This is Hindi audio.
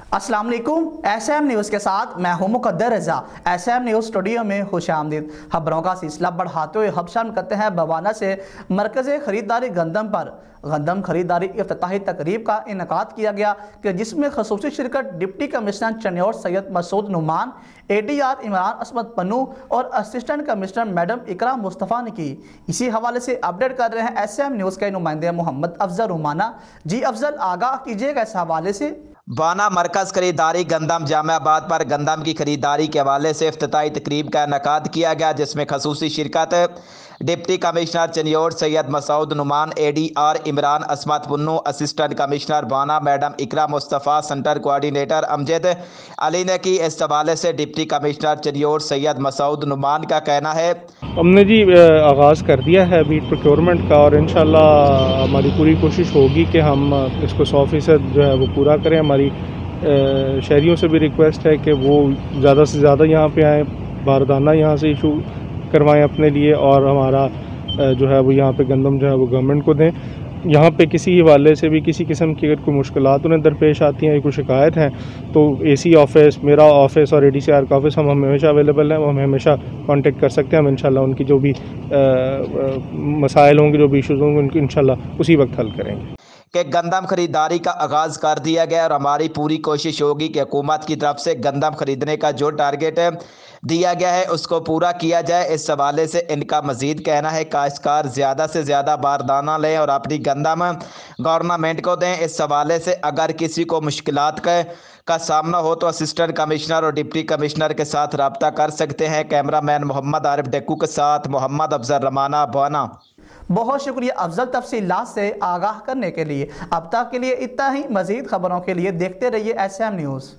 अस्सलाम वालेकुम। एसएम न्यूज़ के साथ मैं हूं मुकद्दर रजा। एसएम न्यूज़ स्टूडियो में खुशामदीद। खबरों का सिलसिला बढ़ाते हुए हम शामिल करते हैं बवाना से मरकज़ खरीदारी गंदम पर गंदम खरीदारी इफ्तिताही तकरीब का इनेकाद किया गया कि जिसमें खसूसी शिरकत deputy commissioner Chiniot Syed Masood Noman, ADR Imran Asmat Pannu और assistant commissioner madam Iqra Mustafa ने की। इसी हवाले से अपडेट कर रहे हैं एसएम न्यूज़ के नुमाइंदे मोहम्मद अफजल रुमाना। जी अफजल, आगाह कीजिएगा इस हवाले से। बाना मरकज़ खरीदारी गंदम जामियाबाद पर गंदम की खरीदारी के हवाले से इफ्तिताही तकरीब का इनेकाद किया गया, जिसमें खसूसी शिरकत deputy commissioner Chiniot Syed Masood Noman, ADR Imran Asmat Pannu, assistant commissioner बाना madam Iqra Mustafa, centre coordinator Amjad Ali ने की। इस हवाले से डिप्टी कमिश्नर चन्योर सैयद मसूद नुमान का कहना है, हमने जी आगाज़ कर दिया है मीट प्रोक्योरमेंट का और इंशाल्लाह हमारी पूरी कोशिश होगी कि हम इसको 100% जो है वो पूरा करें। हमारी शहरियों से भी रिक्वेस्ट है कि वो ज़्यादा से ज़्यादा यहाँ पे आएँ, बारदाना यहाँ से इशू करवाएं अपने लिए और हमारा जो है वो यहाँ पे गंदम जो है वो गवर्नमेंट को दें। यहाँ पे किसी हवाले से भी किसी किस्म की अगर कोई मुश्किलात उन्हें दरपेश आती हैं या कोई शिकायत हैं तो AC ऑफ़िस, मेरा ऑफ़िस और ADCR का ऑफ़िस हम हमेशा अवेलेबल हैं। वो हमें हमेशा कांटेक्ट कर सकते हैं। हम इंशाल्लाह उनकी जो भी मसाइल होंगे, जो भी इशूज़ होंगे, उनकी इंशाल्लाह उसी वक्त हल करेंगे कि गंदम खरीदारी का आगाज़ कर दिया गया और हमारी पूरी कोशिश होगी कि हुकूमत की तरफ से गंदम खरीदने का जो टारगेट दिया गया है उसको पूरा किया जाए। इस हवाले से इनका मज़ीद कहना है काश्तकार ज़्यादा से ज़्यादा बारदाना लें और अपनी गंदम गवर्नमेंट को दें। इस हवाले से अगर किसी को मुश्किलात का सामना हो तो असिस्टेंट कमिश्नर और डिप्टी कमिश्नर के साथ रब्ता कर सकते हैं। कैमरामैन मोहम्मद आरिफ डेक्कू के साथ मोहम्मद अफजल रमाना, बाना। बहुत शुक्रिया अफजल तफसीलात से आगाह करने के लिए। अब तक के लिए इतना ही। मज़ीद खबरों के लिए देखते रहिए एसएम न्यूज़।